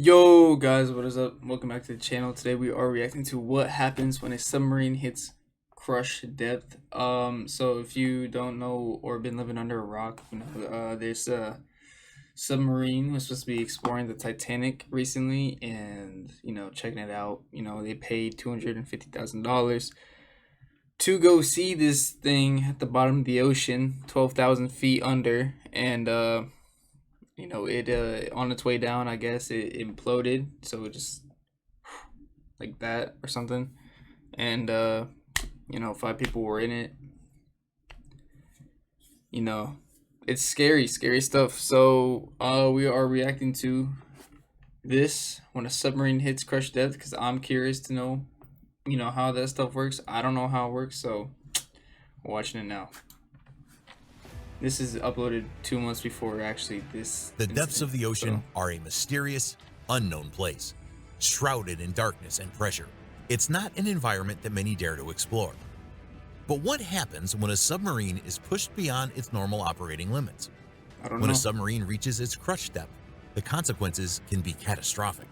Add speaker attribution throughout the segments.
Speaker 1: Yo guys, what is up? Welcome back to the channel. Today we are reacting to what happens when a submarine hits crush depth. So if you don't know or been living under a rock, there's a submarine was supposed to be exploring the Titanic recently, and checking it out. They paid $250,000 to go see this thing at the bottom of the ocean, 12,000 feet under, and it on its way down, I guess it imploded, so it just like that or something. And five people were in it. you know it's scary stuff. So we are reacting to this when a submarine hits crush depth, because I'm curious to know how that stuff works. I don't know how it works, so we're watching it now. This is uploaded 2 months before actually this
Speaker 2: The depths of the ocean
Speaker 1: so.
Speaker 2: are a mysterious, unknown place, shrouded in darkness and pressure. It's not an environment that many dare to explore. But what happens when a submarine is pushed beyond its normal operating limits?
Speaker 1: I don't
Speaker 2: When
Speaker 1: know.
Speaker 2: a submarine reaches its crush depth, the consequences can be catastrophic.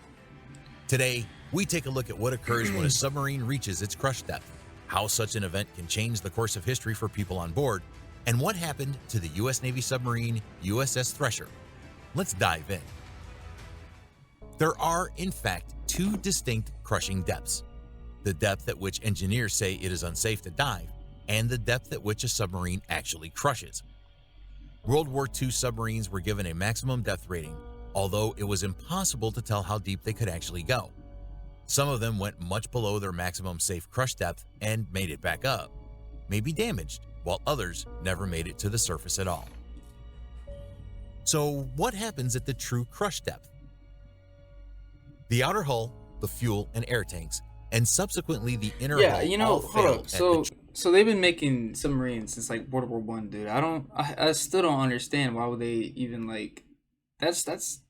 Speaker 2: Today, we take a look at what occurs when a submarine reaches its crush depth, how such an event can change the course of history for people on board, and what happened to the U.S. Navy submarine USS Thresher. Let's dive in. There are, in fact, two distinct crushing depths: the depth at which engineers say it is unsafe to dive, and the depth at which a submarine actually crushes. World War II submarines were given a maximum depth rating, although it was impossible to tell how deep they could actually go. Some of them went much below their maximum safe crush depth and made it back up, maybe damaged, while others never made it to the surface at all. So what happens at the true crush depth? The outer hull, the fuel and air tanks, and subsequently the inner
Speaker 1: Yeah,
Speaker 2: hull all
Speaker 1: hold
Speaker 2: fail
Speaker 1: up.
Speaker 2: at
Speaker 1: So they've been making submarines since like World War I, dude. I still don't understand why would they even like that's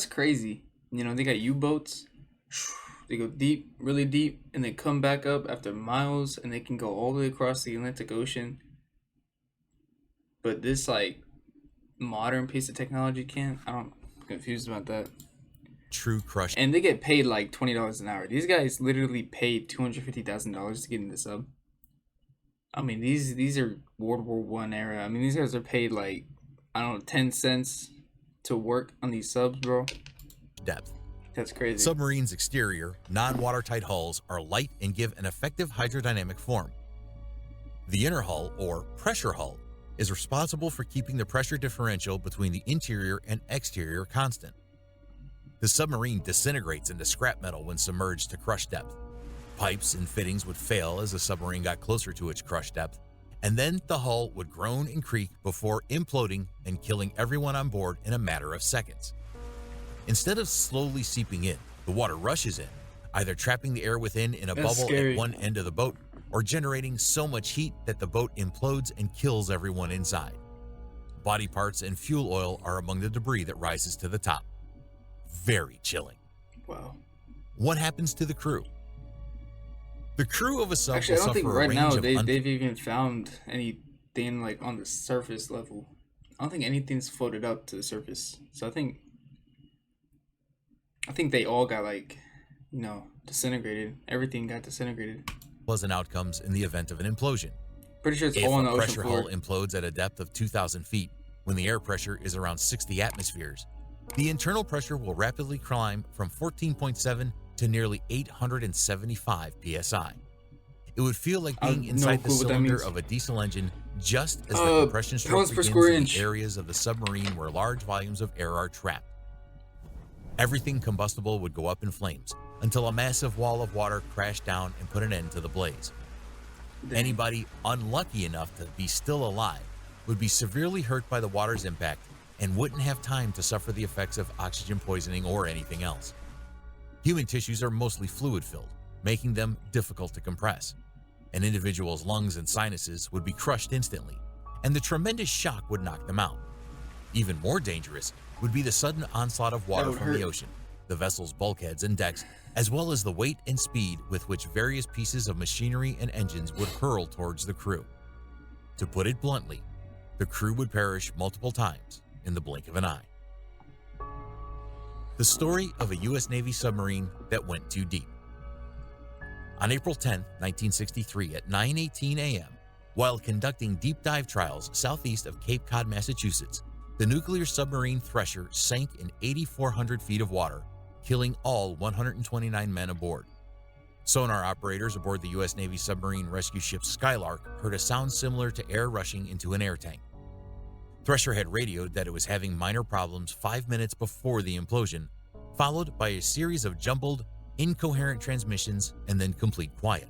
Speaker 1: crazy. They got U-boats. They go deep, really deep, and they come back up after miles, and they can go all the way across the Atlantic Ocean. But this like modern piece of technology can't. I'm confused about that.
Speaker 2: true crush.
Speaker 1: And they get paid like $20 an hour. These guys literally paid $250,000 to get in the sub. I mean, these are World War I era. I mean, these guys are paid like, I don't know, 10 cents to work on these subs, bro.
Speaker 2: Depth.
Speaker 1: That's crazy.
Speaker 2: Submarines' exterior, non-watertight hulls are light and give an effective hydrodynamic form. The inner hull, or pressure hull, is responsible for keeping the pressure differential between the interior and exterior constant. The submarine disintegrates into scrap metal when submerged to crush depth. Pipes and fittings would fail as the submarine got closer to its crush depth, and then the hull would groan and creak before imploding and killing everyone on board in a matter of seconds. Instead of slowly seeping in, the water rushes in, either trapping the air within in a
Speaker 1: That's
Speaker 2: bubble
Speaker 1: scary.
Speaker 2: at one end of the boat, or generating so much heat that the boat implodes and kills everyone inside. Body parts and fuel oil are among the debris that rises to the top. Very chilling.
Speaker 1: Wow.
Speaker 2: What happens to the crew? The crew of a sub
Speaker 1: Actually, I
Speaker 2: will
Speaker 1: don't think
Speaker 2: suffer a
Speaker 1: right now
Speaker 2: range of
Speaker 1: they've even found anything like on the surface level. I don't think anything's floated up to the surface. So I think they all got like, disintegrated. Everything got disintegrated.
Speaker 2: unpleasant outcomes in the event of an implosion.
Speaker 1: Pretty sure it's
Speaker 2: If
Speaker 1: all on the
Speaker 2: a
Speaker 1: ocean
Speaker 2: pressure
Speaker 1: floor.
Speaker 2: hull implodes at a depth of 2,000 feet, when the air pressure is around 60 atmospheres, the internal pressure will rapidly climb from 14.7 to nearly 875 psi. It would feel like
Speaker 1: I have
Speaker 2: being
Speaker 1: no
Speaker 2: inside the
Speaker 1: clue what that
Speaker 2: cylinder
Speaker 1: means.
Speaker 2: of a diesel engine just as the compression stroke
Speaker 1: pounds per
Speaker 2: begins
Speaker 1: square
Speaker 2: in
Speaker 1: inch.
Speaker 2: the areas of the submarine where large volumes of air are trapped. Everything combustible would go up in flames until a massive wall of water crashed down and put an end to the blaze. Anybody unlucky enough to be still alive would be severely hurt by the water's impact and wouldn't have time to suffer the effects of oxygen poisoning or anything else. Human tissues are mostly fluid-filled, making them difficult to compress. An individual's lungs and sinuses would be crushed instantly, and the tremendous shock would knock them out. Even more dangerous would be the sudden onslaught of water
Speaker 1: would
Speaker 2: from
Speaker 1: hurt.
Speaker 2: the ocean, the vessel's bulkheads and decks, as well as the weight and speed with which various pieces of machinery and engines would hurl towards the crew. To put it bluntly, the crew would perish multiple times in the blink of an eye. The story of a U.S. Navy submarine that went too deep. On April 10, 1963 at 9:18 a.m., while conducting deep dive trials southeast of Cape Cod, Massachusetts, the nuclear submarine Thresher sank in 8,400 feet of water, killing all 129 men aboard. Sonar operators aboard the U.S. Navy submarine rescue ship Skylark heard a sound similar to air rushing into an air tank. Thresher had radioed that it was having minor problems 5 minutes before the implosion, followed by a series of jumbled, incoherent transmissions and then complete quiet.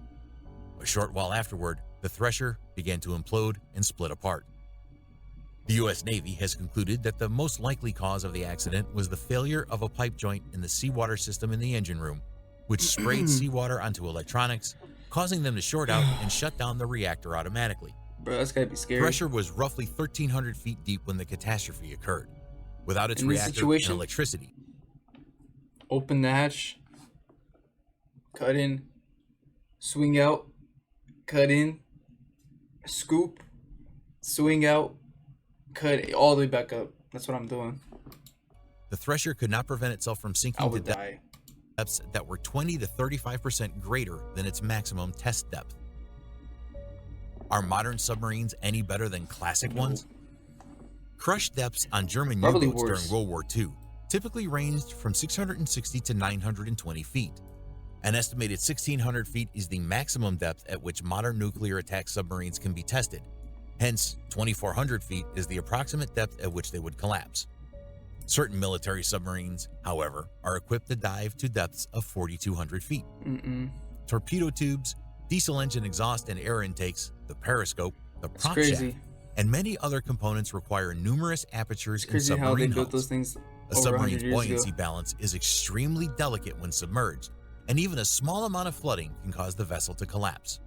Speaker 2: A short while afterward, the Thresher began to implode and split apart. The U.S. Navy has concluded that the most likely cause of the accident was the failure of a pipe joint in the seawater system in the engine room, which sprayed seawater onto electronics, causing them to short out and shut down the reactor automatically.
Speaker 1: Bro, that's gotta be scary.
Speaker 2: Thresher was roughly 1,300 feet deep when the catastrophe occurred. Without its
Speaker 1: In this
Speaker 2: reactor
Speaker 1: situation,
Speaker 2: and electricity,
Speaker 1: open the hatch, cut in, swing out, cut in, scoop, swing out, cut all the way back up. That's what I'm doing.
Speaker 2: the Thresher could not prevent itself from
Speaker 1: I
Speaker 2: sinking to
Speaker 1: would die.
Speaker 2: depths that were 20 to 35% greater than its maximum test depth. Are modern submarines any better than classic ones? Crush depths on German
Speaker 1: Probably
Speaker 2: U-boats
Speaker 1: worse.
Speaker 2: during World War II typically ranged from 660 to 920 feet. An estimated 1,600 feet is the maximum depth at which modern nuclear attack submarines can be tested. Hence, 2,400 feet is the approximate depth at which they would collapse. Certain military submarines, however, are equipped to dive to depths of 4,200 feet. Torpedo tubes, diesel engine exhaust and air intakes, the periscope, the
Speaker 1: It's
Speaker 2: prop
Speaker 1: crazy.
Speaker 2: shaft, and many other components require numerous apertures
Speaker 1: It's
Speaker 2: in
Speaker 1: crazy how they
Speaker 2: submarine
Speaker 1: built
Speaker 2: hulls.
Speaker 1: those things
Speaker 2: A
Speaker 1: over 100
Speaker 2: submarine's
Speaker 1: years
Speaker 2: buoyancy
Speaker 1: ago.
Speaker 2: balance is extremely delicate when submerged, and even a small amount of flooding can cause the vessel to collapse.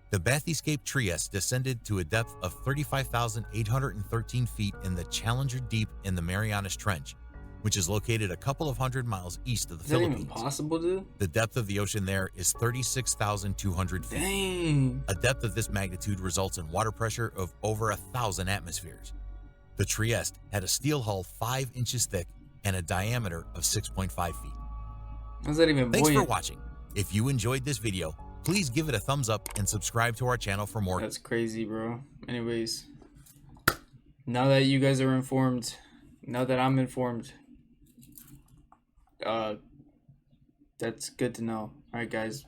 Speaker 2: The Bathyscaphe Trieste descended to a depth of 35,813 feet in the Challenger Deep in the Marianas Trench, which is located a couple of hundred miles east of the
Speaker 1: Is that even
Speaker 2: Philippines.
Speaker 1: possible, dude?
Speaker 2: The depth of the ocean there is 36,200 feet.
Speaker 1: Dang.
Speaker 2: A depth of this magnitude results in water pressure of over 1,000 atmospheres. The Trieste had a steel hull 5 inches thick and a diameter of 6.5 feet.
Speaker 1: How's that even
Speaker 2: Thanks for
Speaker 1: buoyant?
Speaker 2: watching. If you enjoyed this video, please give it a thumbs up and subscribe to our channel for more.
Speaker 1: That's crazy, bro. Anyways, now that you guys are informed, now that I'm informed, that's good to know. All right, guys.